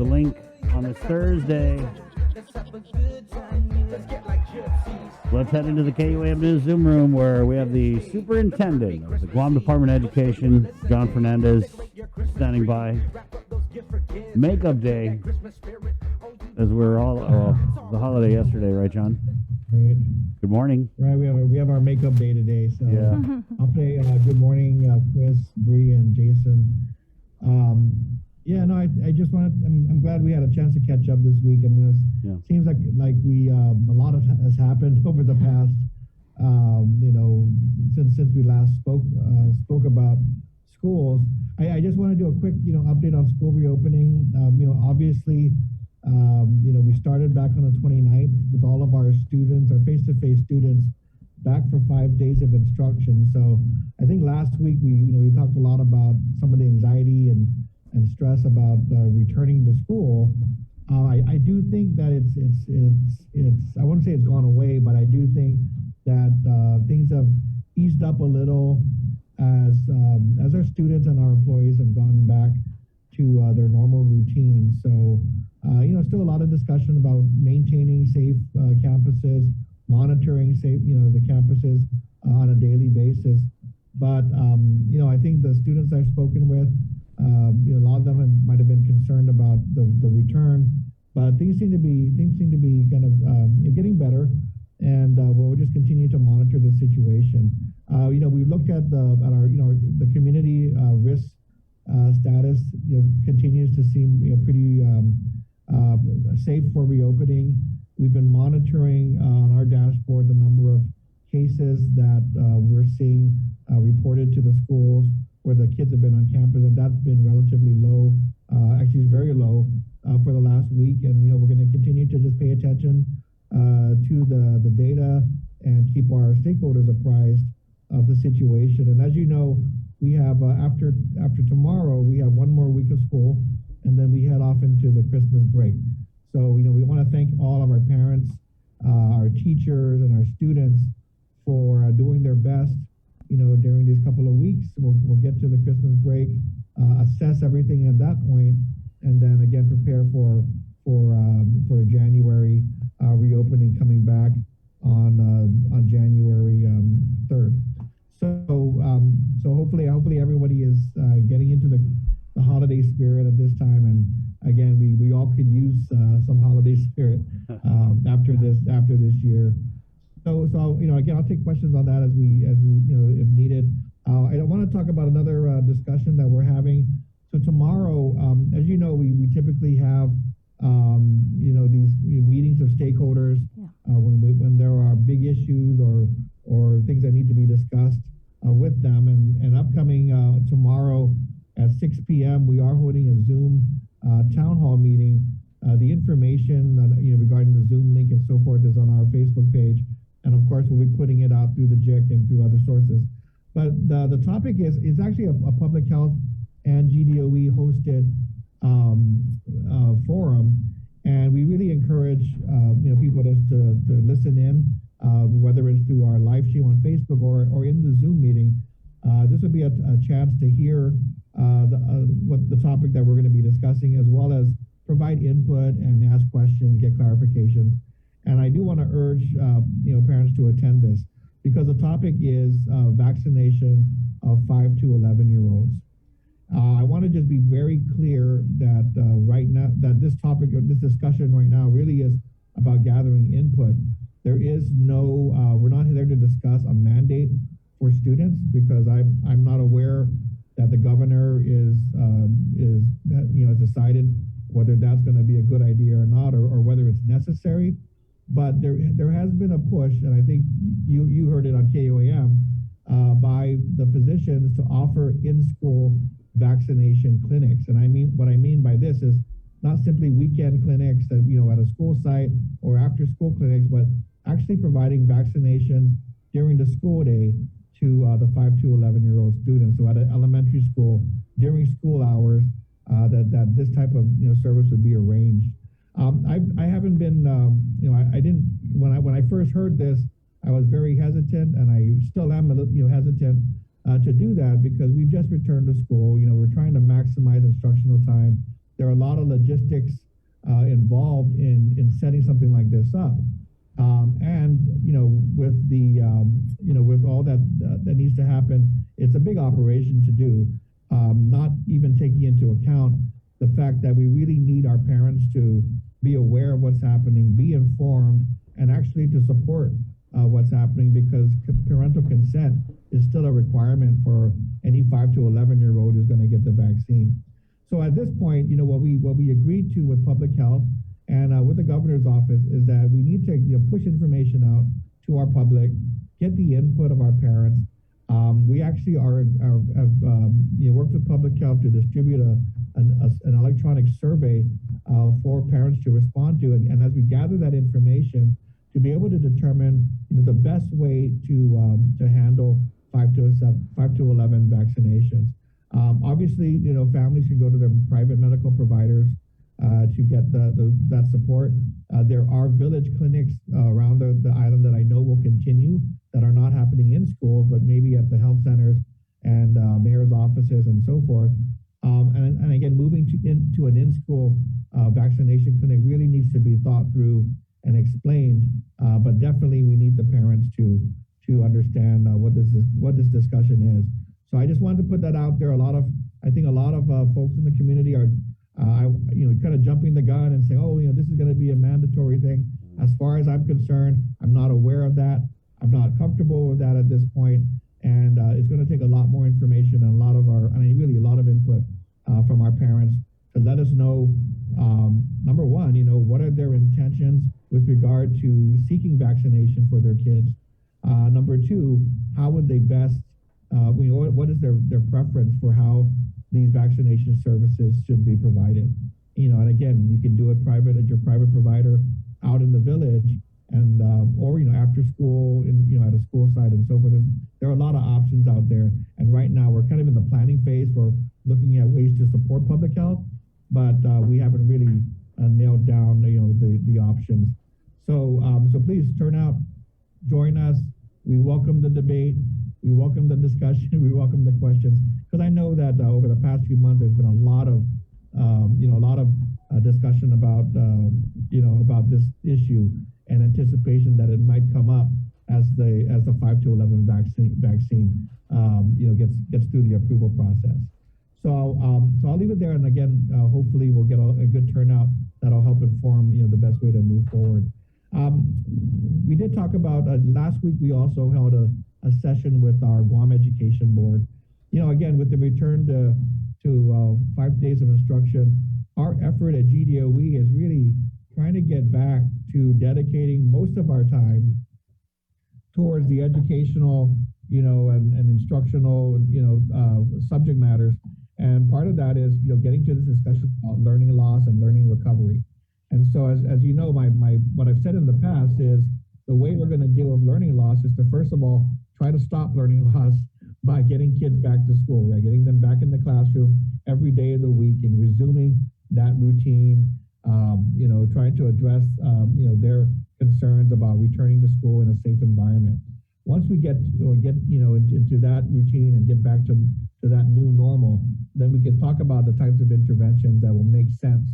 the link on this Thursday. Let's head into the KUAM News Zoom room where we have the superintendent of the Guam Department of Education, John Fernandez, standing by. Makeup Day, as we're all the holiday yesterday, right, John? Right. Good morning. Right, we have our makeup day today, so yeah. I'll say good morning, Chris, Bree, and Jason. I just wanted. I'm glad we had a chance to catch up this week. I mean, it seems like we a lot has happened over the past, since we last spoke about schools. I just want to do a quick, update on school reopening. Obviously, we started back on the 29th with all of our students, our face-to-face students, back for 5 days of instruction. So I think last week we talked a lot about some of the anxiety and stress about returning to school. I do think that it's I wouldn't say it's gone away, but I do think that things have eased up a little as our students and our employees have gone back to their normal routine. So still a lot of discussion about maintaining safe campuses, monitoring safe the campuses on a daily basis. But I think the students I've spoken with, a lot of them might have been concerned about the return, but things seem to be kind of getting better, and we'll just continue to monitor the situation. We looked at the community risk status. Continues to seem pretty safe for reopening. We've been monitoring on our dashboard the number of cases that we're seeing reported to the schools where the kids have been on campus, and that's been relatively low, actually very low for the last week. And we're going to continue to just pay attention to the data and keep our stakeholders apprised of the situation. And as you know, we have after tomorrow we have one more week of school, and then we head off into the Christmas break. So we want to thank all of our parents, our teachers, and our students for doing their best during these couple of weeks. We'll get to the Christmas break, assess everything at that point, and then again prepare for January reopening coming back on January 3rd. So hopefully everybody is getting into the holiday spirit at this time, and again we all could use some holiday spirit after this year. So again, I'll take questions on that as we if needed. I want to talk about another discussion that we're having. So tomorrow, as you know, we typically have these meetings of stakeholders when there are big issues or things that need to be discussed with them. And upcoming tomorrow at 6 p.m. we are holding a Zoom town hall meeting. The information regarding the Zoom link and so forth is on our Facebook page. And of course, we'll be putting it out through the JIC and through other sources. But the topic is actually a public health and GDOE hosted forum, and we really encourage people to listen in, whether it's through our live stream on Facebook or in the Zoom meeting. This would be a chance to hear what the topic that we're going to be discussing, as well as provide input and ask questions, get clarifications. And I do want to urge parents to attend this, because the topic is vaccination of 5 to 11-year-olds. I want to just be very clear that right now, that this topic or this discussion right now really is about gathering input. There is no, we're not there to discuss a mandate for students, because I'm not aware that the governor is decided whether that's going to be a good idea or not, or whether it's necessary. But there has been a push, and I think you heard it on KUAM, by the physicians to offer in-school vaccination clinics. And what I mean by this is not simply weekend clinics that at a school site or after-school clinics, but actually providing vaccinations during the school day to the 5 to 11-year-old students. So at an elementary school during school hours, that this type of service would be arranged. I haven't been, I didn't, when I first heard this, I was very hesitant, and I still am hesitant to do that, because we've just returned to school. We're trying to maximize instructional time. there are a lot of logistics involved in setting something like this up. And with the with all that that needs to happen, it's a big operation to do. Not even taking into account the fact that we really need our parents to be aware of what's happening, be informed, and actually to support what's happening, because parental consent is still a requirement for any 5 to 11-year-old who's going to get the vaccine. So at this point, what we agreed to with public health and with the governor's office is that we need to push information out to our public, get the input of our parents. We actually have worked with public health to distribute an electronic survey for parents to respond to, and as we gather that information, to be able to determine the best way to handle 5 to 11 vaccinations. Obviously, families can go to their private medical providers to get that support. There are village clinics around the island that I know will continue, that are not happening in schools, but maybe at the health centers and mayor's offices and so forth. And again, moving into an in-school vaccination clinic really needs to be thought through and explained, but definitely we need the parents to understand what this discussion is. So I just wanted to put that out there. I think a lot of folks in the community are kind of jumping the gun and saying, this is going to be a mandatory thing. As far as I'm concerned, I'm not aware of that. I'm not comfortable with that at this point, and it's going to take a lot more information and really a lot of input from our parents to let us know, number one, what are their intentions with regard to seeking vaccination for their kids. Number two, how would they best, what is their preference for how these vaccination services should be provided? And again, you can do it private at your private provider out in the village, and or after school at a school site and so forth. There are a lot of options out there, and right now we're kind of in the planning phase for looking at ways to support public health, but we haven't really nailed down the options. So please turn out, join us. We welcome the debate, we welcome the discussion, we welcome the questions, because I know that over the past few months there's been a lot of discussion about about this issue, and anticipation that it might come up as the 5 to 11 vaccine gets through the approval process. So I'll leave it there, and again, hopefully we'll get a good turnout that'll help inform the best way to move forward. We did talk about last week. We also held a session with our Guam Education Board. Again, with the return to 5 days of instruction, our effort at GDOE is really trying to get back to dedicating most of our time towards the educational, and instructional, subject matters. And part of that is, getting to this discussion about learning loss and learning recovery. And so, as you know, what I've said in the past is the way we're going to deal with learning loss is to, first of all, try to stop learning loss by getting kids back to school, right? Getting them back in the classroom every day of the week and resuming that routine, trying to address, their concerns about returning to school in a safe environment. Once we get into that routine and get back to that new normal, then we can talk about the types of interventions that will make sense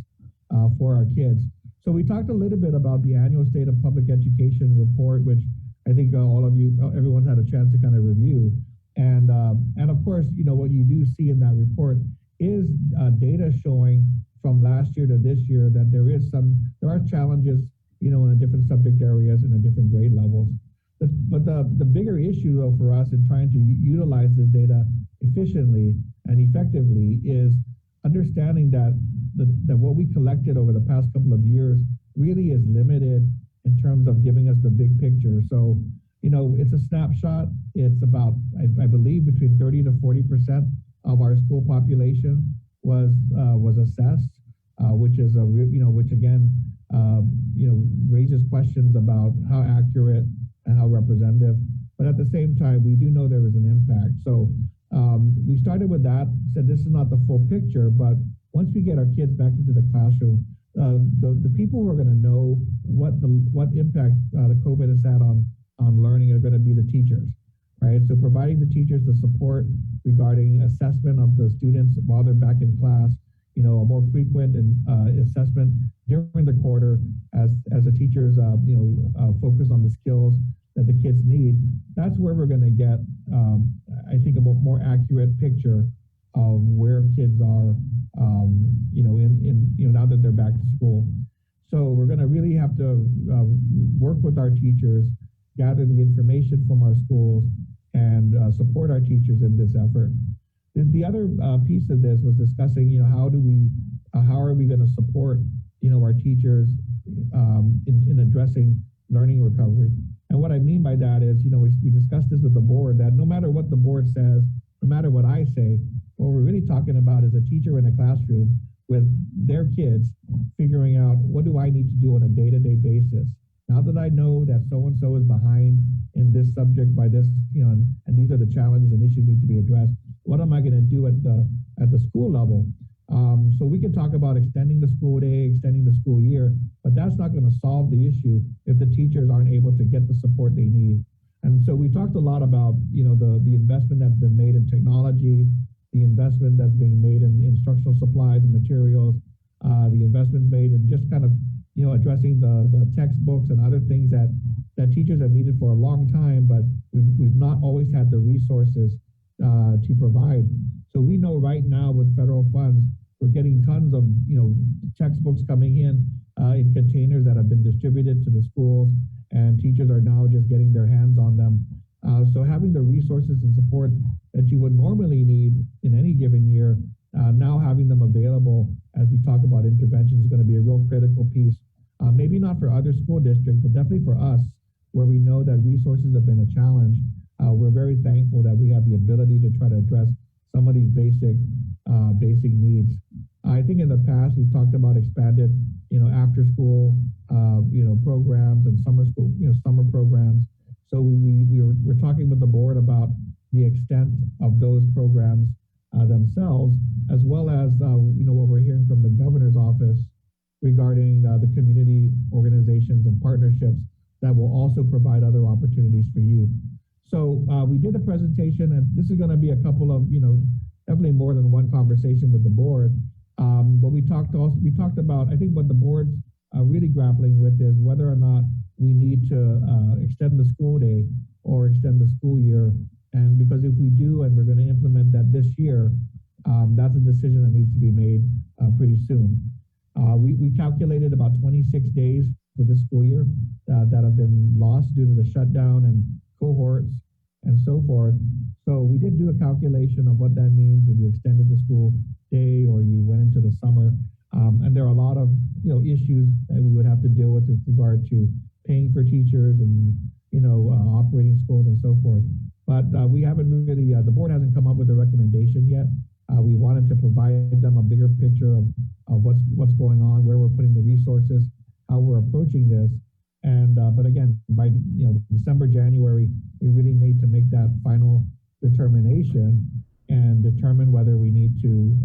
for our kids. So we talked a little bit about the annual State of Public Education report, which I think everyone's had a chance to kind of review. And of course, what you do see in that report is data showing from last year to this year that there are challenges, in the different subject areas and the different grade levels. But the bigger issue, though, for us in trying to utilize this data efficiently and effectively is understanding that what we collected over the past couple of years really is limited in terms of giving us the big picture. So, it's a snapshot. It's about, I believe, between 30 to 40% of our school population was assessed, which is which again, raises questions about how accurate and how representative. But at the same time, we do know there was an impact. So we started with that, said this is not the full picture, but once we get our kids back into the classroom, the people who are going to know what impact the COVID has had on learning are going to be the teachers, right? So providing the teachers the support regarding assessment of the students while they're back in class, a more frequent assessment during the quarter as the teachers, focus on the skills that the kids need. That's where we're going to get, I think, a more accurate picture of where kids are, now that they're back to school. So we're going to really have to work with our teachers, gather the information from our schools, and support our teachers in this effort. The other piece of this was discussing, how are we going to support, our teachers in addressing learning recovery. And what I mean by that is, we discussed this with the board, that no matter what the board says, no matter what I say, what we're really talking about is a teacher in a classroom with their kids figuring out, what do I need to do on a day-to-day basis? Now that I know that so-and-so is behind in this subject by this, and these are the challenges and issues need to be addressed, what am I going to do at the school level? So we can talk about extending the school day, extending the school year, but that's not going to solve the issue if the teachers aren't able to get the support they need. And so we talked a lot about, the investment that's been made in technology, the investment that's being made in instructional supplies and materials, the investments made in just kind of, addressing the textbooks and other things that teachers have needed for a long time, but we've not always had the resources to provide. So we know right now with federal funds, we're getting tons of, textbooks coming in containers that have been distributed to the schools, and teachers are now just getting their hands on them. So having the resources and support that you would normally need in any given year, now having them available as we talk about intervention is going to be a real critical piece. Maybe not for other school districts, but definitely for us, where we know that resources have been a challenge. We're very thankful that we have the ability to try to address some of these basic needs. I think in the past we've talked about expanded, after school, programs and summer school, summer programs. So we're talking with the board about the extent of those programs themselves, as well as what we're hearing from the governor's office regarding the community organizations and partnerships that will also provide other opportunities for youth. So we did a presentation, and this is going to be a couple of, definitely more than one conversation with the board. But we talked about, I think what the board's really grappling with is whether or not we need to extend the school day or extend the school year. And because if we do, and we're going to implement that this year, that's a decision that needs to be made pretty soon. We calculated about 26 days for this school year that have been lost due to the shutdown and cohorts and so forth. So we did do a calculation of what that means if you extended the school day or you went into the summer. And there are a lot of issues that we would have to deal with regard to paying for teachers and operating schools and so forth. But we haven't really, the board hasn't come up with a recommendation yet. We wanted to provide them a bigger picture of what's going on, where we're putting the resources, how we're approaching this. And but again, by December, January, we really need to make that final determination and determine whether we need to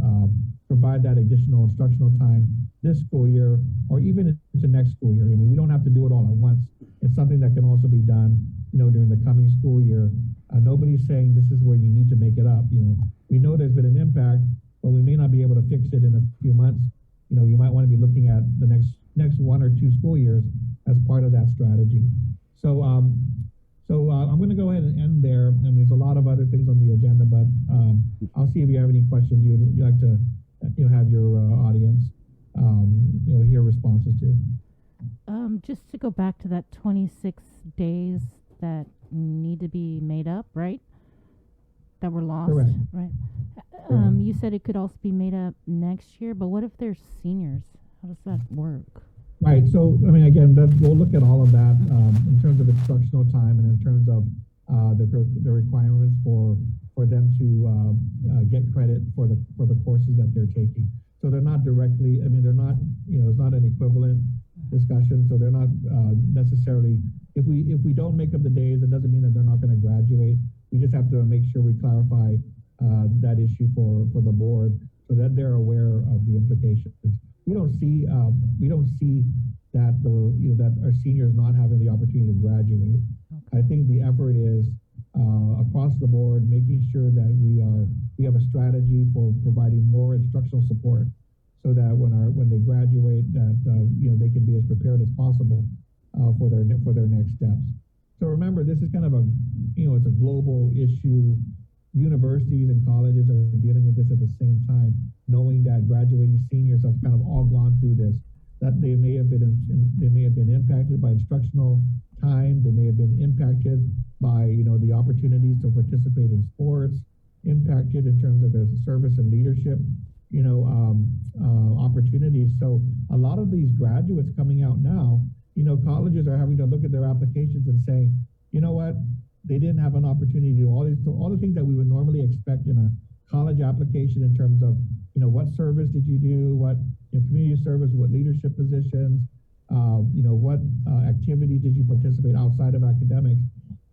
provide that additional instructional time this school year or even into next school year. I mean, we don't have to do it all at once. It's something that can also be done, during the coming school year. Nobody's saying this is where you need to make it up. We know there's been an impact, but we may not be able to fix it in a few months. You might want to be looking at the next 1 or 2 school years as part of that strategy. So I'm going to go ahead and end there. I mean, there's a lot of other things on the agenda, but I'll see if you have any questions you'd like to have your audience hear responses to. Just to go back to that 26 days that need to be made up, right? That were lost, Correct. Right? Correct. You said it could also be made up next year, but what if they're seniors? How does that work? Right. So, I mean, again, we'll look at all of that in terms of instructional time and in terms of the requirements for them to get credit for the courses that they're taking. So they're not directly. I mean, they're not. It's not an equivalent discussion. So they're not necessarily. If we don't make up the days, it doesn't mean that they're not going to graduate. We just have to make sure we clarify that issue for the board so that they're aware of the implications. We don't see that that our seniors not having the opportunity to graduate. Okay. I think the effort is across the board, making sure that we have a strategy for providing more instructional support so that when they graduate, that they can be as prepared as possible for their next steps. So remember, this is kind of it's a global issue. Universities and colleges are dealing with this at the same time, knowing that graduating seniors have kind of all gone through this, that they may have been impacted by instructional time, they may have been impacted by the opportunities to participate in sports, impacted in terms of their service and leadership opportunities. So a lot of these graduates coming out now, colleges are having to look at their applications and saying, you know what, they didn't have an opportunity to do all the things that we would normally expect in a college application in terms of, what service did you do, what community service, what leadership positions, what activities did you participate outside of academics.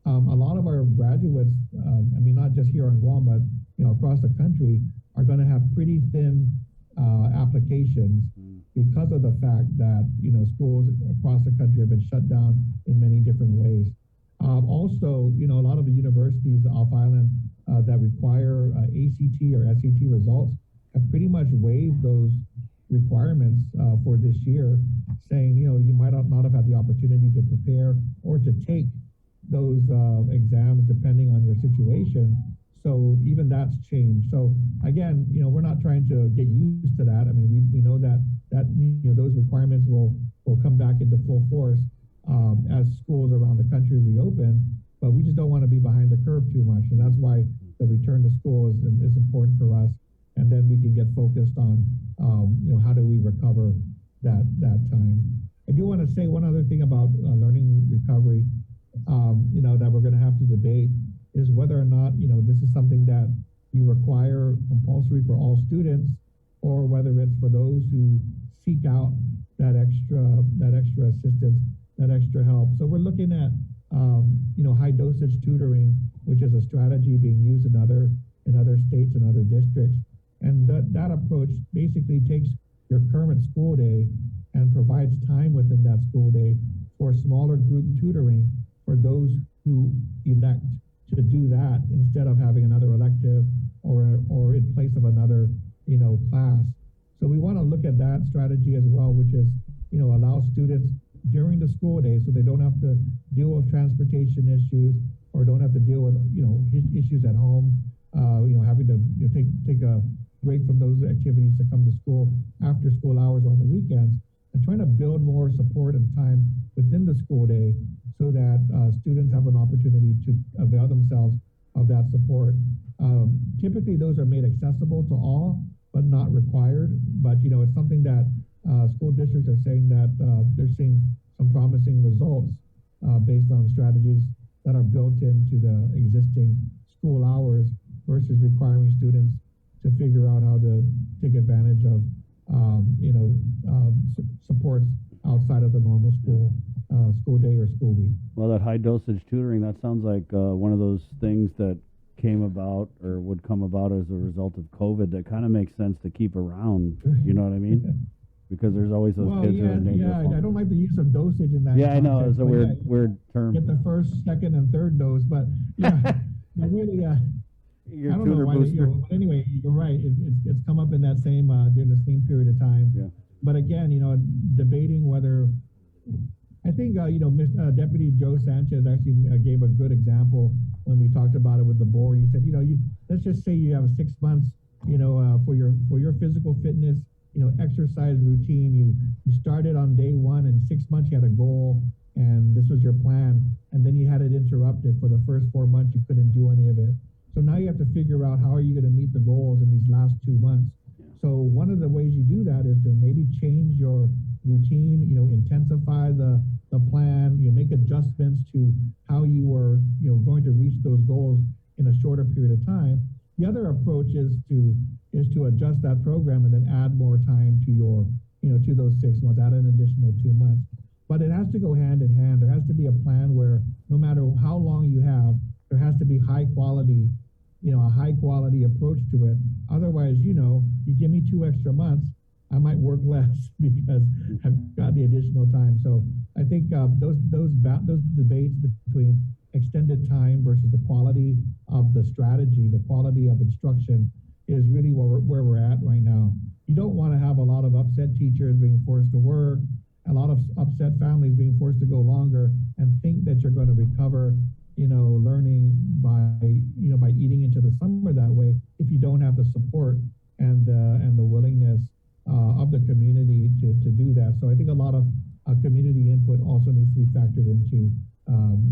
A lot of our graduates, not just here on Guam, but across the country, are going to have pretty thin applications because of the fact that schools across the country have been shut down in many different ways. Also, a lot of the universities off island that require ACT or SAT results have pretty much waived those requirements for this year, saying you might not have had the opportunity to prepare or to take those exams depending on your situation. So even that's changed. So again, we're not trying to get used to that. We know that those requirements will come back into full force as schools around the country reopen, but we just don't want to be behind the curve too much. And that's why the return to school is important for us. And then we can get focused on, how do we recover that time. I do want to say one other thing about learning recovery, that we're going to have to debate is whether or not, this is something that you require compulsory for all students, or whether it's for those who seek out that extra assistance, that extra help. So we're looking at, high dosage tutoring, which is a strategy being used in other states and other districts. And that approach basically takes your current school day and provides time within that school day for smaller group tutoring for those who elect to do that instead of having another elective or in place of another, class. So we want to look at that strategy as well, which is, allow students during the school day so they don't have to deal with transportation issues or don't have to deal with, issues at home, having to take a break from those activities to come to school after school hours on the weekends, and trying to build more support and time within the school day so that students have an opportunity to avail themselves of that support. Typically, those are made accessible to all, but not required. But, it's something that school districts are saying that they're seeing some promising results based on strategies that are built into the existing school hours versus requiring students to figure out how to take advantage of, supports outside of the normal school day or school week. Well, that high dosage tutoring, that sounds like one of those things that came about or would come about as a result of COVID that kind of makes sense to keep around. You know what I mean? Because there's always those kids who are in danger. Yeah, I don't like the use of dosage in that. Yeah, I know. It's a context, weird term. Get the first, second, and third dose, but yeah, I really, I don't know why. But anyway, you're right. It's come up in that same during the same period of time. Yeah. But again, debating whether. I think, Deputy Joe Sanchez actually gave a good example when we talked about it with the board. He said, let's just say you have 6 months, for your physical fitness, exercise routine. You started on day one, and 6 months you had a goal, and this was your plan, and then you had it interrupted for the first 4 months. You couldn't do any of it. So now you have to figure out how are you going to meet the goals in these last 2 months. So one of the ways you do that is to maybe change your routine, intensify the plan, make adjustments to how you are, going to reach those goals in a shorter period of time. The other approach is to adjust that program and then add more time to your, to those 6 months, add an additional 2 months. But it has to go hand in hand. There has to be a plan where no matter how long you have, there has to be high quality, a high quality approach to it. Otherwise, you give me 2 extra months, I might work less because I've got the additional time. So I think those debates between extended time versus the quality of the strategy, the quality of instruction, is really where we're at right now. You don't want to have a lot of upset teachers being forced to work, a lot of upset families being forced to go longer, and think that you're going to recover, learning by eating into the summer that way if you don't have the support and the willingness of the community to do that. So I think a lot of community input also needs to be factored into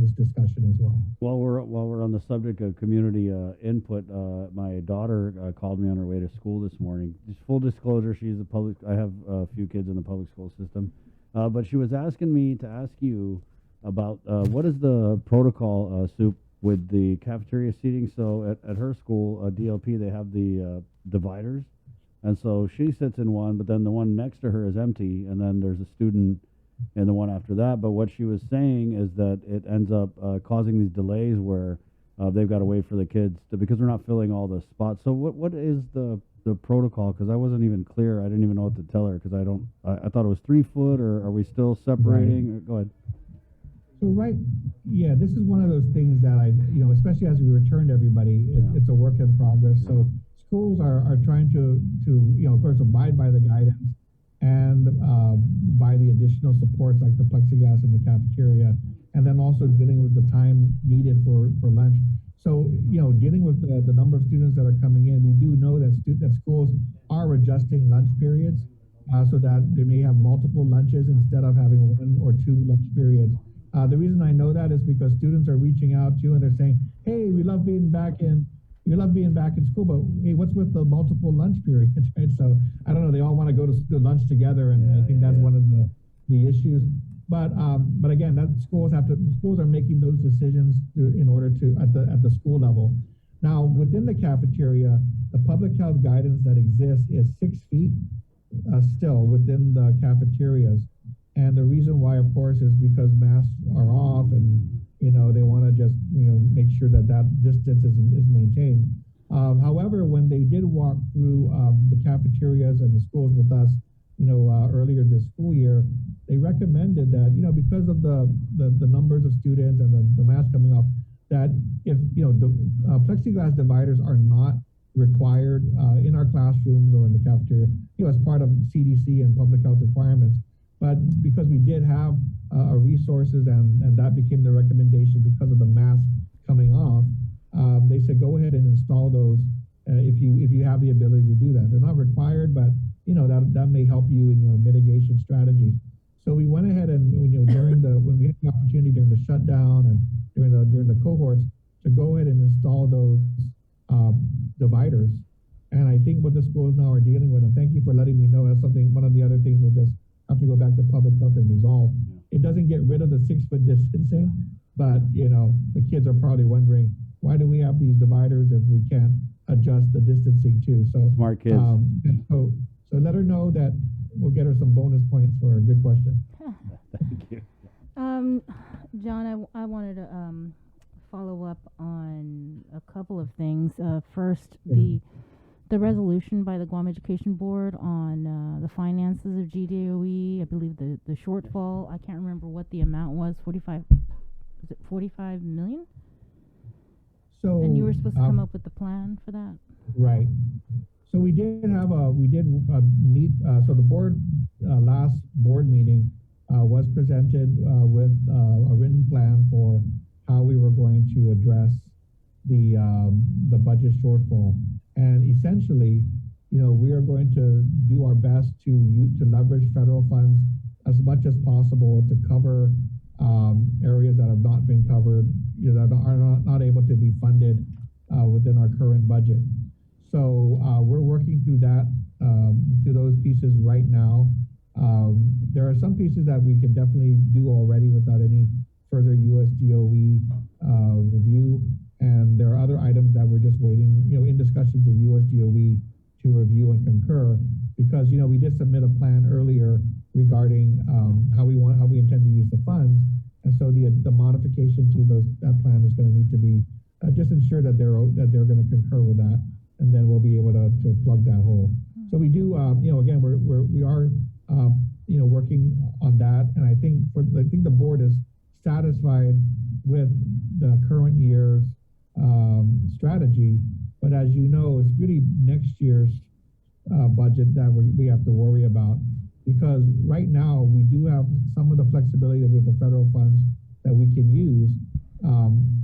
this discussion as well. While we're on the subject of community input, my daughter called me on her way to school this morning. Just full disclosure, I have a few kids in the public school system, but she was asking me to ask you about what is the protocol, Soup, with the cafeteria seating. So at her school, DLP, they have the dividers, and so she sits in one, but then the one next to her is empty, and then there's a student in the one after that. But what she was saying is that it ends up causing these delays where they've got to wait for the kids because they're not filling all the spots. So what is the protocol? Because I wasn't even clear. I didn't even know what to tell her because I thought it was 3 foot, or are we still separating? Right. Go ahead. So this is one of those things that especially as we return to everybody, it's a work in progress. So schools are trying to of course, abide by the guidance and by the additional supports like the plexiglass in the cafeteria, and then also dealing with the time needed for lunch. So, dealing with the number of students that are coming in, we do know that schools are adjusting lunch periods so that they may have multiple lunches instead of having 1 or 2 lunch periods. The reason I know that is because students are reaching out to you and they're saying, hey, we love being back in school, but hey, what's with the multiple lunch periods, right? So I don't know, they all want to go to lunch together, and I think that's one of the issues. But again, schools are making those decisions in order to at the school level. Now within the cafeteria, the public health guidance that exists is 6 feet still within the cafeterias. And the reason why, of course, is because masks are off, and they want to just make sure that distance is maintained. However, when they did walk through the cafeterias and the schools with us, earlier this school year, they recommended that because of the numbers of students and the masks coming off, that if the plexiglass dividers are not required in our classrooms or in the cafeteria, as part of CDC and public health requirements. But because we did have resources and that became the recommendation because of the mask coming off, they said go ahead and install those if you have the ability to do that. They're not required, but that may help you in your mitigation strategies. So we went ahead and when we had the opportunity during the shutdown and during the cohorts to go ahead and install those dividers. And I think what the schools now are dealing with, and thank you for letting me know, that's one of the other things we'll just have to go back to public health and resolve. It doesn't get rid of the 6 foot distancing, but the kids are probably wondering, why do we have these dividers if we can't adjust the distancing too? So smart kids. So let her know that we'll get her some bonus points for a good question. Thank you. John, I wanted to follow up on a couple of things. First, the resolution by the Guam Education Board on the finances of GDOE. I believe the shortfall, I can't remember what the amount was, 45 million? So, and you were supposed to come up with the plan for that? Right. So we did meet, so the board, last board meeting was presented with a written plan for how we were going to address the budget shortfall. And essentially, we are going to do our best to leverage federal funds as much as possible to cover areas that have not been covered, that are not able to be funded within our current budget. So we're working through those pieces right now. There are some pieces that we can definitely do already without any further USDOE review. And there are other items that we're just waiting, in discussions with USDOE to review and concur, because, we did submit a plan earlier regarding how we intend to use the funds. And so the modification to that plan is going to need to be just ensure that they're going to concur with that, and then we'll be able to plug that hole. So we do, again, we are working on that, and I think the board is satisfied with the current year's strategy, But as you know, it's really next year's budget that we have to worry about, because right now we do have some of the flexibility with the federal funds that we can use.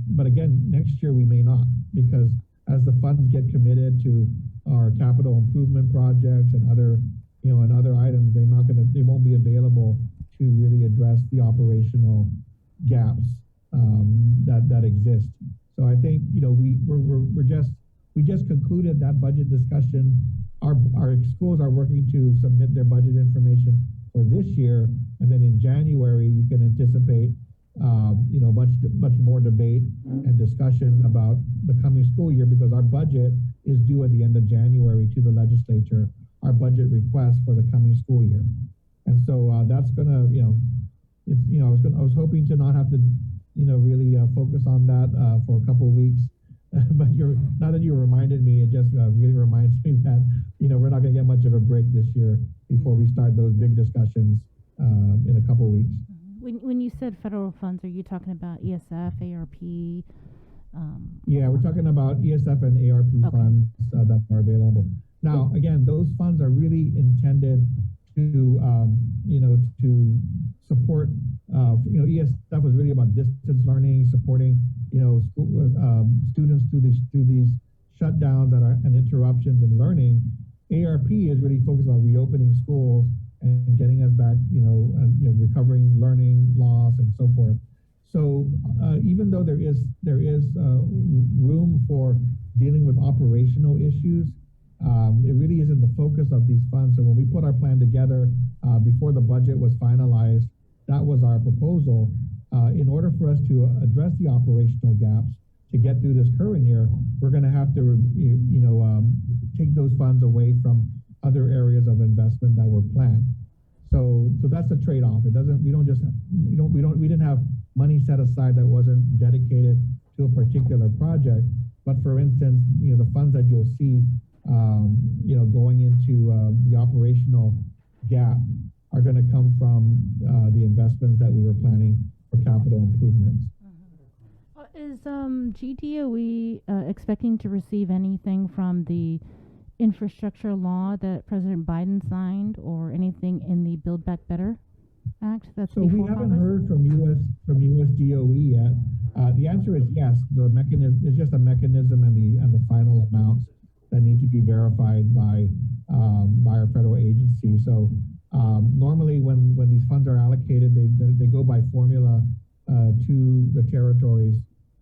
But again, next year we may not, because as the funds get committed to our capital improvement projects and other, and other items, they won't be available to really address the operational gaps that exist. So I think, we just concluded that budget discussion. Our schools are working to submit their budget information for this year, and then in January you can anticipate much more debate and discussion about the coming school year, because our budget is due at the end of January to the legislature, our budget request for the coming school year. And so that's gonna, I was hoping to not have to, really focus on that for a couple of weeks. But now that you reminded me, it just really reminds me that, we're not gonna get much of a break this year before we start those big discussions in a couple of weeks. When you said federal funds, are you talking about ESF, ARP? Yeah, we're talking about ESF and ARP funds that are available. Now, again, those funds are really intended to, to support, ESF was really about distance learning, supporting, school, students through these shutdowns and interruptions in learning. ARP is really focused on reopening schools and getting us back, and recovering learning loss and so forth. So even though there is room for dealing with operational issues, it really isn't the focus of these funds. So when we put our plan together before the budget was finalized, that was our proposal. In order for us to address the operational gaps to get through this current year, we're going to have to, take those funds away from other areas of investment that were planned. So that's the trade-off. We didn't have money set aside that wasn't dedicated to a particular project. But for instance, the funds that you'll see, going into the operational gap are going to come from the investments that we were planning for capital improvements. Is GDOE expecting to receive anything from the infrastructure law that President Biden signed, or anything in the Build Back Better Act? So we haven't heard from US GDOE yet. The answer is yes. The mechanism is just a mechanism, and the final amounts that need to be verified by our federal agency. So normally when these funds are allocated, they go by formula to the territories.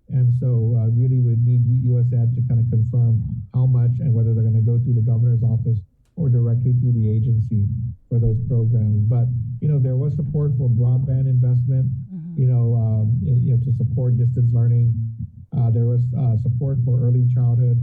And so really would need USAID to kind of confirm how much and whether they're going to go through the governor's office or directly through the agency for those programs. But, there was support for broadband investment, to support distance learning. There was support for early childhood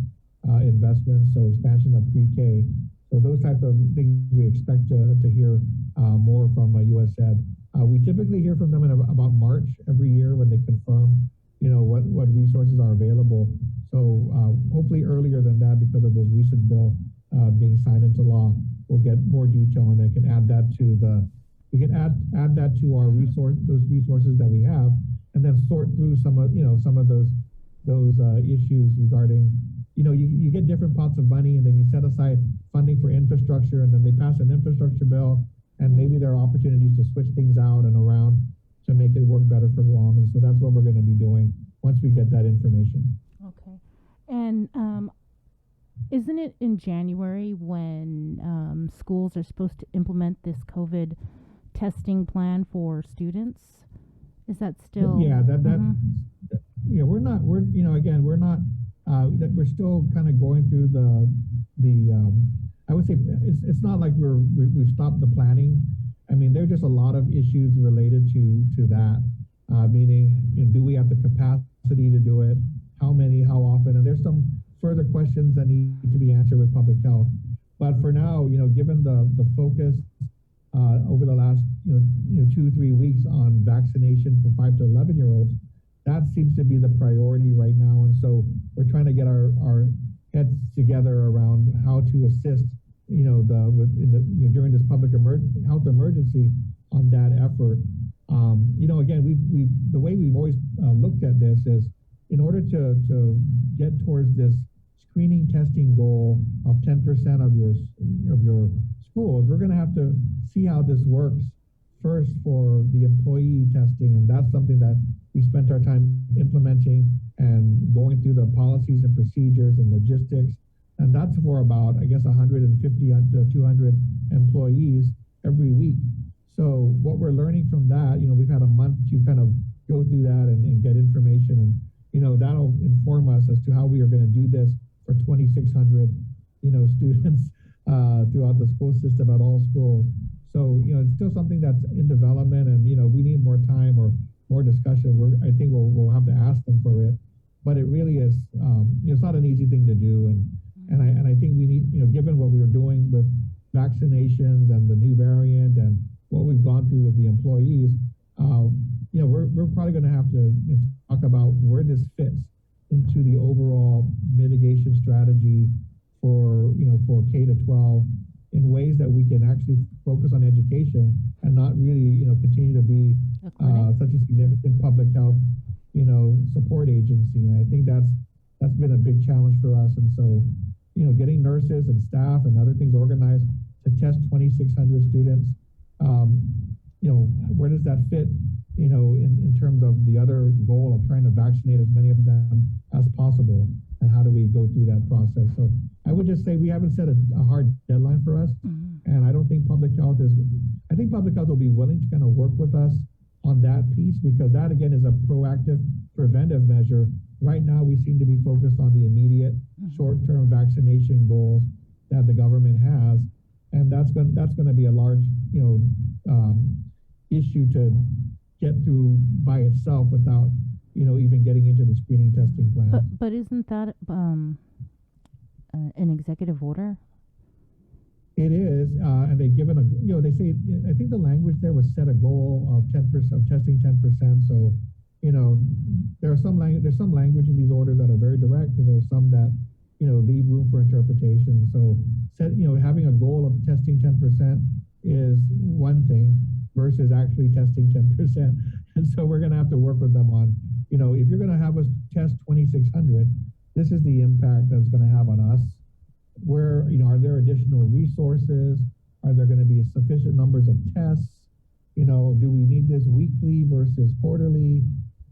investments, so expansion of pre-K. So those types of things we expect to hear more from USAID. We typically hear from them in about March every year when they confirm what resources are available. So hopefully earlier than that, because of this recent bill being signed into law, we'll get more detail, and they can add that to add that to our those resources that we have, and then sort through some of those issues regarding, you get different pots of money, and then you set aside funding for infrastructure, and then they pass an infrastructure bill, and maybe there are opportunities to switch things out and around to make it work better for Guam. And so that's what we're going to be doing once we get that information. Okay. And isn't it in January when schools are supposed to implement this COVID testing plan for students? Is that still? Yeah, we're still kind of going through I would say it's not like we've stopped the planning. I mean, there are just a lot of issues related to that, meaning, do we have the capacity to do it? How many, how often? And there's some further questions that need to be answered with public health. But for now, given the focus over the last 2-3 weeks on vaccination for 5 to 11-year-olds, that seems to be the priority right now. And so we're trying to get our heads together around how to assist during this public health emergency on that effort. Again, the way we've always looked at this is, in order to get towards this screening testing goal of 10% of your schools, we're going to have to see how this works first for the employee testing, and that's something that we spent our time implementing and going through the policies and procedures and logistics, and that's for about, I guess, 150 to 200 employees every week. So what we're learning from that, we've had a month to kind of go through that and get information, and that'll inform us as to how we are going to do this for 2,600 students throughout the school system at all schools. So it's still something that's in development, and we need more time or more discussion. I think we'll have to ask them for it, but it really is it's not an easy thing to do, and I think we need, given what we were doing with vaccinations and the new variant and what we've gone through with the employees, we're probably going to have to talk about where this fits into the overall mitigation strategy for K to 12 in ways that we can actually focus on education and not really continue to be such a significant public health support agency. And I think that's been a big challenge for us. And so getting nurses and staff and other things organized to test 2,600 students, where does that fit in terms of the other goal of trying to vaccinate as many of them as possible, and how do we go through that process? So I would just say we haven't set a hard deadline for us, and I don't think public health will be willing to kind of work with us on that piece, because that again is a proactive preventive measure. Right now we seem to be focused on the immediate short-term vaccination goals that the government has, and that's going to be a large issue to get through by itself without even getting into the screening testing plan. But isn't that an executive order? It is, and they've given they say, I think the language there was set a goal of 10% of testing 10%. So there's some language in these orders that are very direct, and there's some that leave room for interpretation. So having a goal of testing 10% is one thing versus actually testing 10%. And so we're going to have to work with them on, if you're going to have us test 2,600, this is the impact that's going to have on us. Where, are there additional resources? Are there going to be sufficient numbers of tests? Do we need this weekly versus quarterly?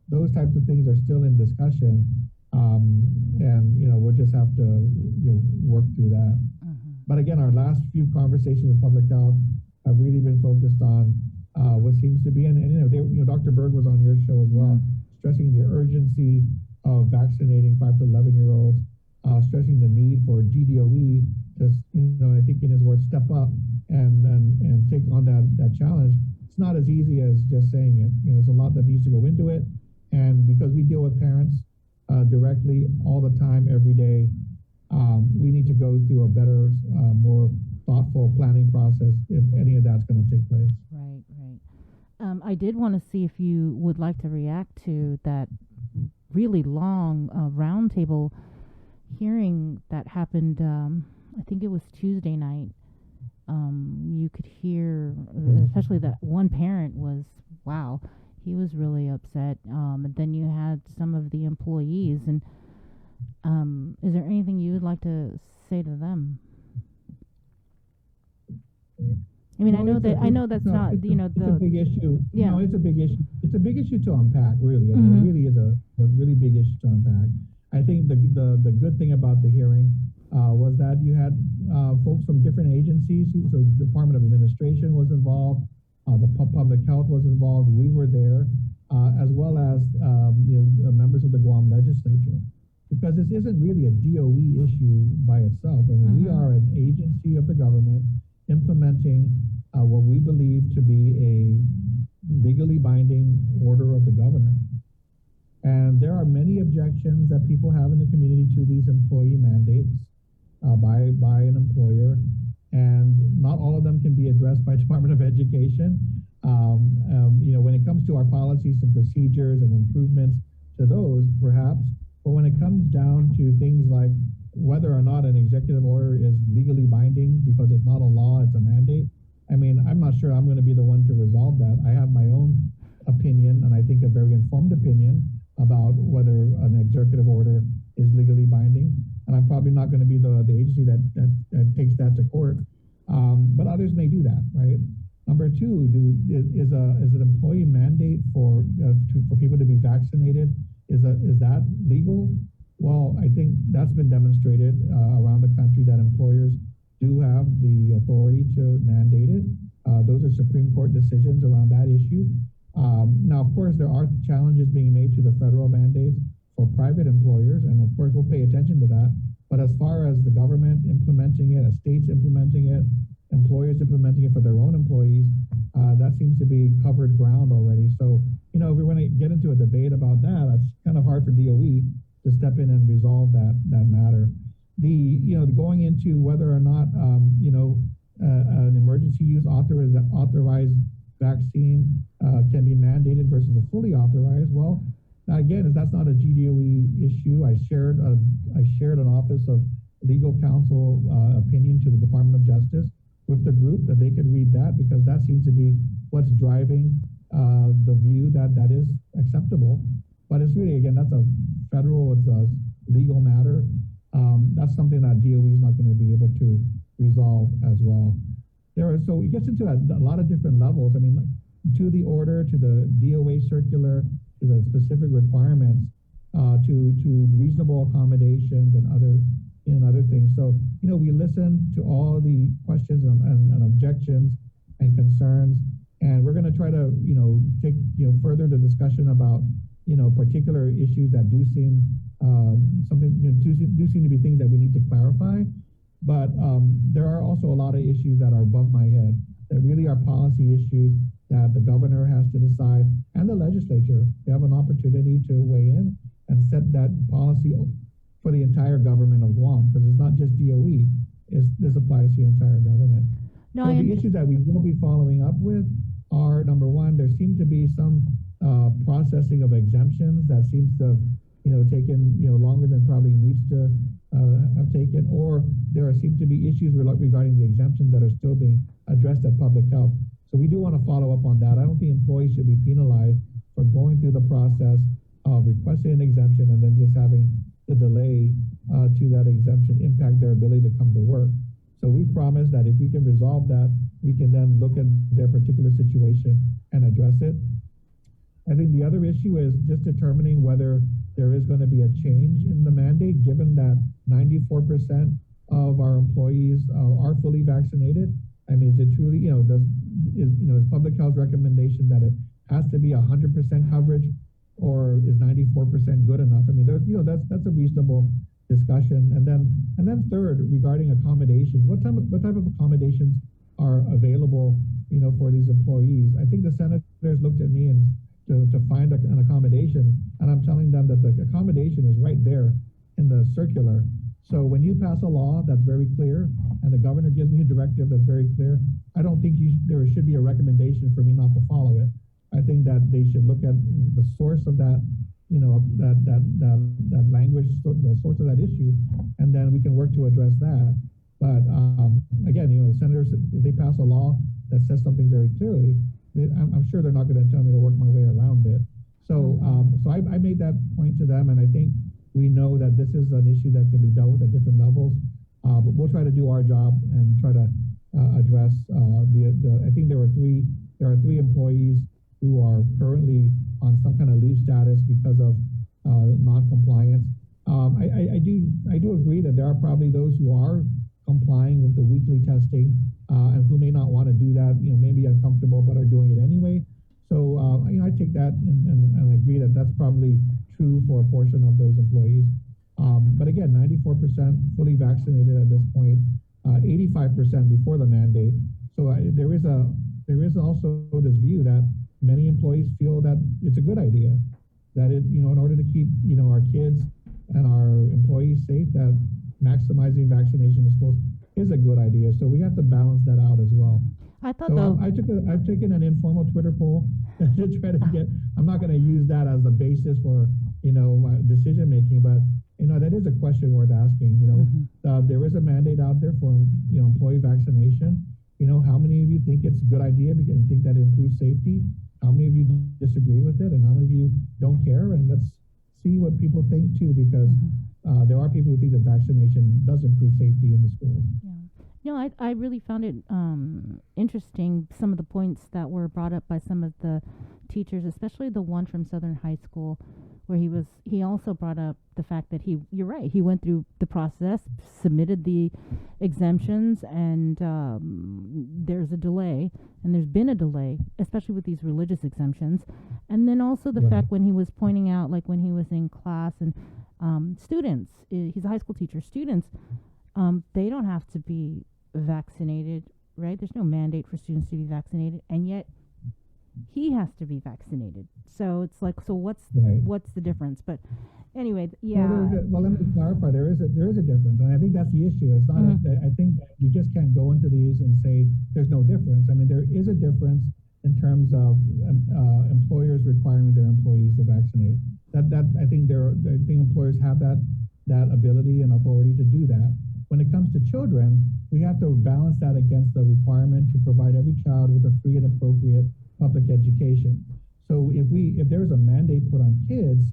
Those types of things are still in discussion. And, we'll just have to, work through that. But again, our last few conversations with public health have really been focused on what seems to be, and Dr. Berg was on your show as well, stressing the urgency of vaccinating 5 to 11-year-olds, stressing the need for GDOE to, I think in his words, step up and take on that challenge. It's not as easy as just saying it. There's a lot that needs to go into it, and because we deal with parents directly all the time, every day, we need to go through a better, more thoughtful planning process if any of that's going to take place. Right. I did want to see if you would like to react to that really long roundtable hearing that happened. I think it was Tuesday night. You could hear, especially that one parent was, wow, he was really upset. And then you had some of the employees. And is there anything you would like to say to them? I mean, Well, I know that's not, it's a big issue. Yeah. No, it's a big issue. It's a big issue to unpack, really. I mean, it really is a really big issue to unpack. I think the good thing about the hearing was that you had folks from different agencies. So the Department of Administration was involved, the public health was involved. We were there, as well as members of the Guam legislature, because this isn't really a DOE issue by itself. I mean, we are an agency of the government implementing what we believe to be a legally binding order of the governor. And there are many objections that people have in the community to these employee mandates by an employer, and not all of them can be addressed by Department of Education. When it comes to our policies and procedures and improvements to those, perhaps, but when it comes down to things like whether or not an executive order is legally binding because it's not a law, it's a mandate, I mean, I'm not sure I'm going to be the one to resolve that. I have my own opinion, and I think a very informed opinion about whether an executive order is legally binding, and I'm probably an employee mandate for people to be vaccinated, is that legal? Well, I think that's been demonstrated around the country that employers do have the authority to mandate it. Those are Supreme Court decisions around that issue. Now, of course, there are challenges being made to the federal mandates for private employers, and of course, we'll pay attention to that. But as far as the government implementing it, as states implementing it, employers implementing it for their own employees, that seems to be covered ground already. So, if we want to get into a debate about that, it's kind of hard for DOE to step in and resolve that matter. The going into whether or not an emergency use authorized vaccine can be mandated versus a fully authorized. Well, again, that's not a GDOE issue. I shared an Office of Legal Counsel opinion to the Department of Justice with the group, that they could read that, because that seems to be what's driving the view that is acceptable. But it's really, again, that's a legal matter. That's something that DOE is not going to be able to resolve as well. So it gets into a lot of different levels. I mean, to the order, to the DOA circular, to the specific requirements, to reasonable accommodations and other things. So, we listen to all the questions and objections and concerns, and we're going to try to, take, further the discussion about, particular issues that do seem do seem to be things that we need to clarify. But there are also a lot of issues that are above my head that really are policy issues that the governor has to decide, and the legislature. They have an opportunity to weigh in and set that policy for the entire government of Guam, because it's not just DOE. This applies to the entire government. No, so the issues that we will be following up with are, number one, there seems to be some processing of exemptions that seems to have taken longer than probably needs to have taken, or there seem to be issues regarding the exemptions that are still being addressed at public health. So we do want to follow up on that. I don't think employees should be penalized for going through the process of requesting an exemption and then just having the delay to that exemption impact their ability to come to work. So we promise that if we can resolve that, we can then look at their particular situation and address it. I think the other issue is just determining whether there is going to be a change in the mandate, given that 94% of our employees are fully vaccinated. I mean, is it truly, is public health recommendation that it has to be 100% coverage, or is 94% good enough? I mean, that's a reasonable discussion. And then third, regarding accommodations, what type of accommodations are available, for these employees? I think the senators looked at me and to find an accommodation, and I'm telling them that the accommodation is right there in the circular. So when you pass a law that's very clear, and the governor gives me a directive that's very clear, I don't think there should be a recommendation for me not to follow it. I think that they should look at the source of that, that language, the source of that issue, and then we can work to address that. But again, the senators, if they pass a law that says something very clearly, I'm sure they're not going to tell me to work my way around it. So, I made that point to them, and I think we know that this is an issue that can be dealt with at different levels. But we'll try to do our job and try to address I think there are three employees who are currently on some kind of leave status because of non-compliance. I do agree that there are probably those who are complying with the weekly testing and who may not want to do that, may be uncomfortable but are doing it anyway. So I take that and agree that that's probably true for a portion of those employees. But again, 94% fully vaccinated at this point, 85% before the mandate. So there is also this view that many employees feel that it's a good idea, that in order to keep our kids and our employees safe, that maximizing vaccination is a good idea. So we have to balance that out as well. I thought I've taken an informal Twitter poll to try to get. I'm not going to use that as the basis for my decision making, but that is a question worth asking. There is a mandate out there for employee vaccination. How many of you think it's a good idea and think that it improves safety? How many of you disagree with it, and how many of you don't care? And let's see what people think too, because there are people who think that vaccination does improve safety in the schools. Yeah. No, I really found it interesting, some of the points that were brought up by some of the teachers, especially the one from Southern High School, where he also brought up the fact that you're right, he went through the process, submitted the exemptions, and there's a delay, and there's been a delay, especially with these religious exemptions. And then also the fact when he was pointing out, like when he was in class and students, he's a high school teacher, students, they don't have to be vaccinated, right? There's no mandate for students to be vaccinated, and yet he has to be vaccinated. So it's like, so what's the difference? But anyway, yeah. Well, let me clarify. There is a difference, and I think that's the issue. It's not. I think that we just can't go into these and say there's no difference. I mean, there is a difference in terms of employers requiring their employees to vaccinate. That I think employers have that ability and authority to do that. When it comes to children, we have to balance that against the requirement to provide every child with a free and appropriate public education. So if there's a mandate put on kids,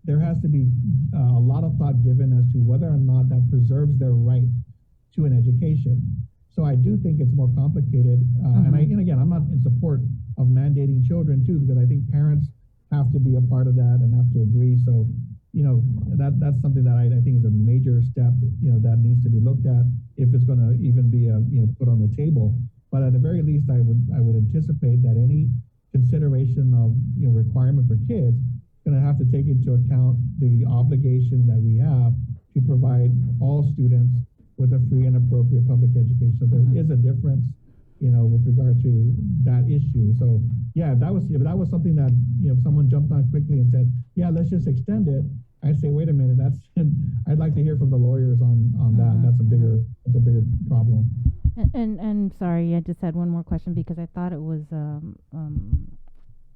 there has to be a lot of thought given as to whether or not that preserves their right to an education. So I do think it's more complicated. And again, I'm not in support of mandating children too, because I think parents have to be a part of that and have to agree. So, that's something that I think is a major step, that needs to be looked at if it's going to even be put on the table. But at the very least, I would anticipate that any consideration of requirement for kids going to have to take into account the obligation that we have to provide all students with a free and appropriate public education. So there is a difference, with regard to that issue. So yeah, if that was something that if someone jumped on quickly and said, yeah, let's just extend it, I'd say, wait a minute, I'd like to hear from the lawyers on that. That's a bigger problem. And sorry, I just had one more question because I thought it was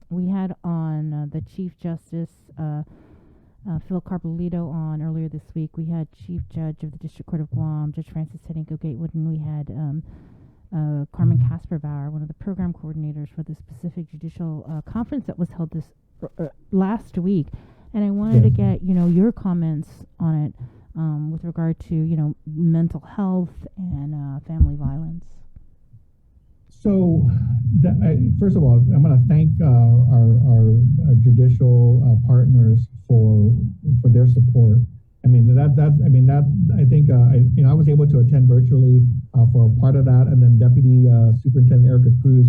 we had on the Chief Justice Phil Carbolito on earlier this week. We had Chief Judge of the District Court of Guam, Judge Francis Tedenko Gatewood, and we had Carmen Kasperbauer, one of the program coordinators for the specific judicial conference that was held this last week. And I wanted to get your comments on it with regard to mental health and family violence. So, first of all, I'm going to thank our judicial partners for their support. I mean I think I was able to attend virtually for a part of that, and then Deputy Superintendent Erica Cruz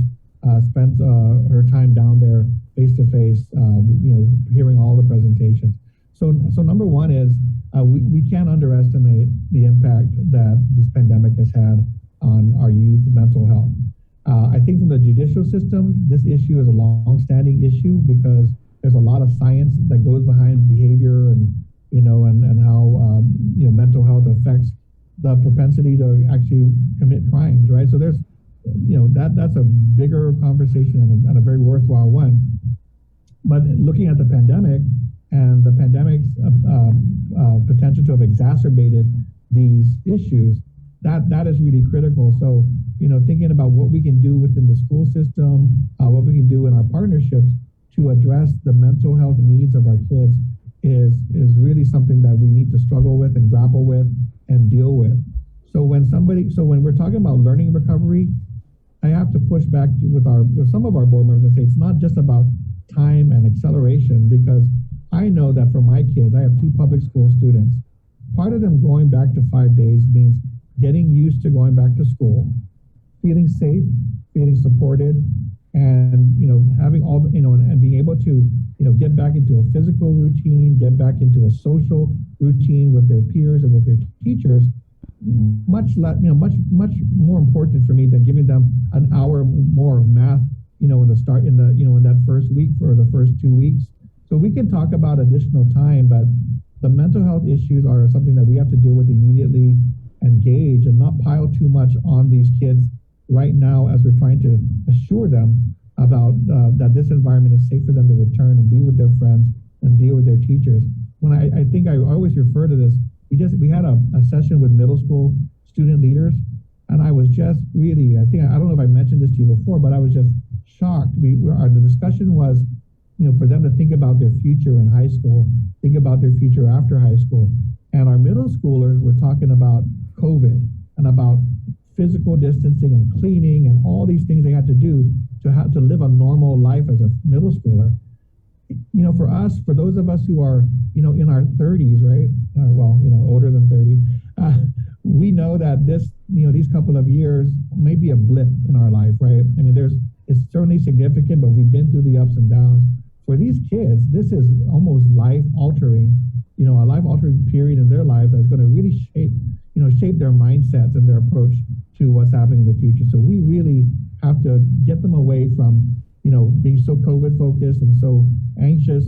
spent her time down there face to face, hearing all the presentations. So number one is we can't underestimate the impact that this pandemic has had on our youth mental health. I think from the judicial system, this issue is a long-standing issue because there's a lot of science that goes behind behavior and how mental health affects the propensity to actually commit crimes, right? So there's that's a bigger conversation and a very worthwhile one. But looking at the pandemic and the pandemic's potential to have exacerbated these issues, that is really critical. So, thinking about what we can do within the school system, what we can do in our partnerships to address the mental health needs of our kids is really something that we need to struggle with and grapple with and deal with. So when we're talking about learning recovery, I have to push back with some of our board members and say it's not just about time and acceleration, because I know that for my kids, I have 2 public school students. Part of them going back to 5 days means getting used to going back to school, feeling safe, feeling supported, and having all and being able to get back into a physical routine, get back into a social routine with their peers and with their teachers. Much more important for me than giving them an hour more of math, in that first week or the first 2 weeks. So we can talk about additional time, but the mental health issues are something that we have to deal with immediately, engage, and not pile too much on these kids right now as we're trying to assure them about that this environment is safe for them to return and be with their friends and deal with their teachers. When I think I always refer to this, we had a session with middle school student leaders, and I was just really, I don't know if I mentioned this to you before, but I was just shocked. The discussion was, for them to think about their future in high school, think about their future after high school. And our middle schoolers were talking about COVID and about physical distancing and cleaning and all these things they had to do to have to live a normal life as a middle schooler. For us, for those of us who are, in our 30s, right? Well, older than 30, we know that these couple of years may be a blip in our life, right? I mean, it's certainly significant, but we've been through the ups and downs. For these kids, this is almost life-altering, a life-altering period in their life that's going to really shape their mindsets and their approach to what's happening in the future. So we really have to get them away from, being so COVID focused and so anxious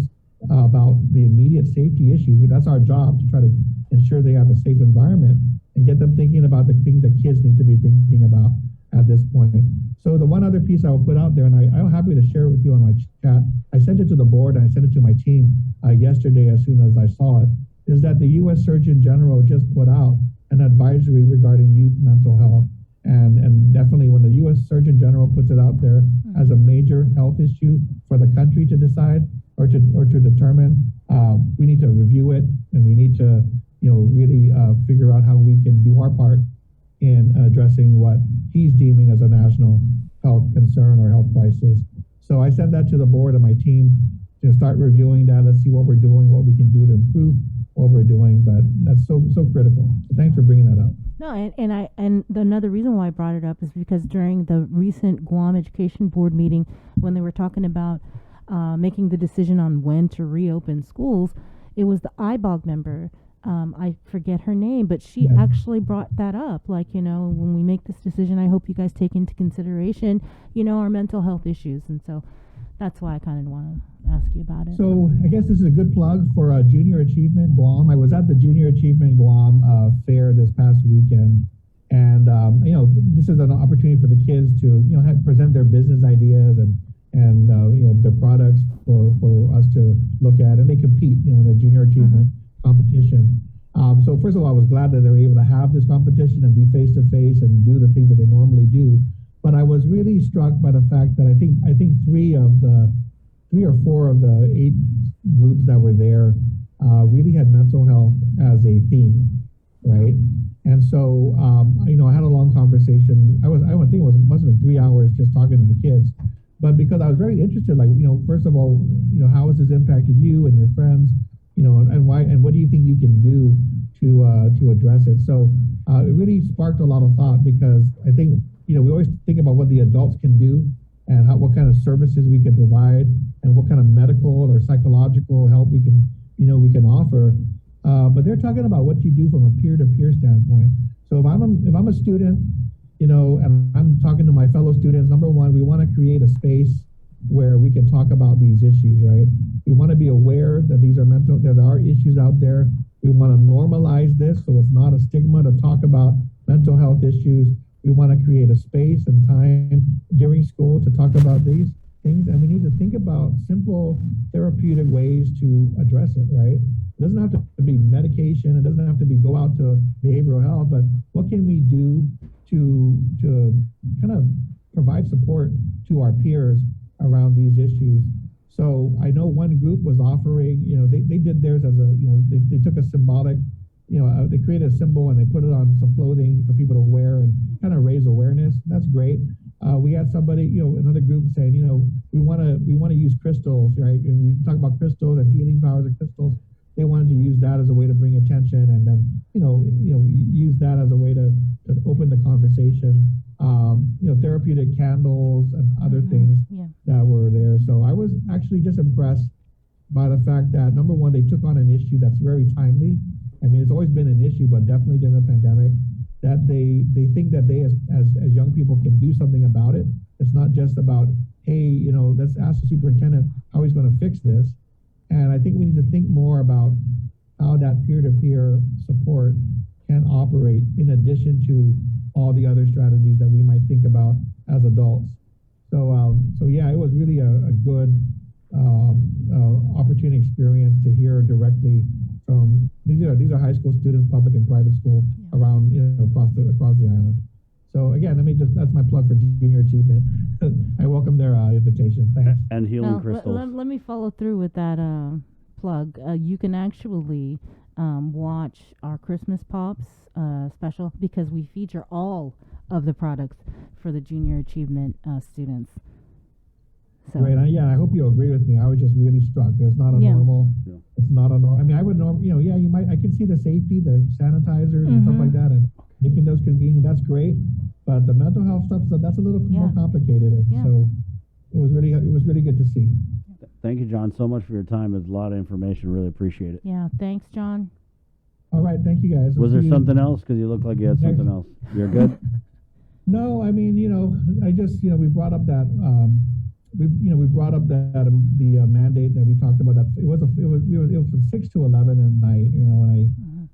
about the immediate safety issues. But that's our job, to try to ensure they have a safe environment and get them thinking about the things that kids need to be thinking about at this point. So the one other piece I will put out there, and I'm happy to share it with you on my chat, I sent it to the board and I sent it to my team yesterday as soon as I saw it, is that the U.S. Surgeon General just put out an advisory regarding youth mental health. And definitely when the U.S. Surgeon General puts it out there as a major health issue for the country to decide or to determine, we need to review it, and we need to really figure out how we can do our part in addressing what he's deeming as a national health concern or health crisis. So I sent that to the board and my team to start reviewing that. Let's see what we're doing, what we can do to improve what we're doing. But that's so critical. So thanks for bringing that up. No, and another reason why I brought it up is because during the recent Guam Education Board meeting, when they were talking about making the decision on when to reopen schools, it was the IBOG member. I forget her name, but she actually brought that up. Like, when we make this decision, I hope you guys take into consideration, our mental health issues. And so that's why I kind of want to ask you about it. So I guess this is a good plug for Junior Achievement Guam. I was at the Junior Achievement Guam fair this past weekend. And, this is an opportunity for the kids to, present their business ideas and their products for us to look at. And they compete, in the Junior Achievement competition. So first of all, I was glad that they were able to have this competition and be face to face and do the things that they normally do. But I was really struck by the fact that I think three or four of the 8 groups that were there really had mental health as a theme, right? And so I had a long conversation. I think it must have been 3 hours just talking to the kids. But because I was very interested, first of all, how has this impacted you and your friends? And why, and what do you think you can do to address it? So it really sparked a lot of thought, because I think, we always think about what the adults can do and what kind of services we can provide and what kind of medical or psychological help we can offer. But they're talking about what you do from a peer-to-peer standpoint. So if I'm a student, and I'm talking to my fellow students, number one, we want to create a space where we can talk about these issues, right? We want to be aware that there are issues out there. We want to normalize this so it's not a stigma to talk about mental health issues. We want to create a space and time during school to talk about these things. And we need to think about simple therapeutic ways to address it, right? It doesn't have to be medication. It doesn't have to be go out to behavioral health, but what can we do to kind of provide support to our peers around these issues? So I know one group was offering, they did theirs as they took a symbolic, they created a symbol and they put it on some clothing for people to wear and kind of raise awareness. That's great. We had somebody, another group saying, we want to use crystals, right? And we talk about crystals and healing powers of crystals. They wanted to use that as a way to bring attention, and then, use that as a way to open the conversation. Therapeutic candles and other things that were there. So I was actually just impressed by the fact that, number one, they took on an issue that's very timely. I mean, it's always been an issue, but definitely during the pandemic, that they think that they as young people can do something about it. It's not just about, hey, let's ask the superintendent how he's going to fix this. And I think we need to think more about how that peer-to-peer support can operate in addition to all the other strategies that we might think about as adults. So yeah, it was really a good opportunity experience to hear directly from these are high school students, public and private school around across the island. So again, that's my plug for Junior Achievement. I welcome their invitation. Thanks. And healing crystals. Let me follow through with that plug. You can actually watch our Christmas Pops special, because we feature all of the products for the junior achievement students. So Great. I hope you agree with me. I was just really struck. It's not a Yeah. normal. Yeah. It's not a normal. I mean, I would normally, you might. I can see the safety, the sanitizers and stuff like that, and making those convenient. That's great. But the mental health stuff, that's a little more complicated. And Yeah. so it was really good to see. Thank you, John, so much for your time. It's a lot of information. Really appreciate it. yeah, thanks, John. All right. Thank you, guys. Was We'll there see you something else? Because you look like you had next- something else. You're good? No, I mean, I just, we brought up that, we brought up that the mandate that we talked about. That it was from 6 to 11 at night,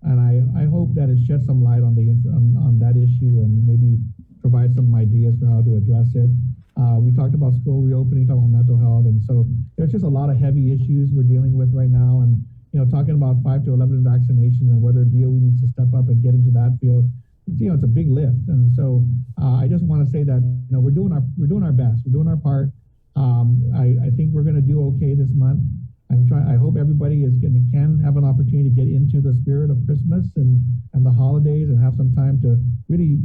and I hope that it sheds some light on on that issue and maybe provide some ideas for how to address it. We talked about school reopening, talking about mental health, and so there's just a lot of heavy issues we're dealing with right now. And talking about 5 to 11 vaccinations and whether DOE needs to step up and get into that field. It's a big lift, and so I just want to say that we're doing our best, we're doing our part. I think we're going to do okay this month. I hope everybody can have an opportunity to get into the spirit of Christmas and the holidays and have some time to really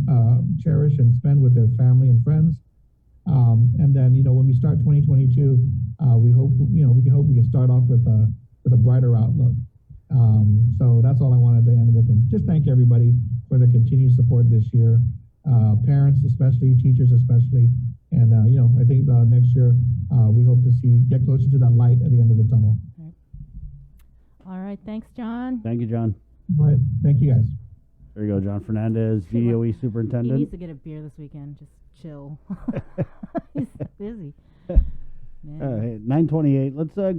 cherish and spend with their family and friends. And then when we start 2022, we hope we can start off with a brighter outlook. So that's all I wanted to end with, and just thank everybody for their continued support this year, parents especially, teachers especially, and I think next year we hope to get closer to that light at the end of the tunnel. All right, thanks, John. Thank you, John. All right, thank you guys. There you go, John Fernandez, GDOE He Superintendent. needs to get a beer this weekend. Just chill. He's busy. Man. Hey, 9:28. Let's go over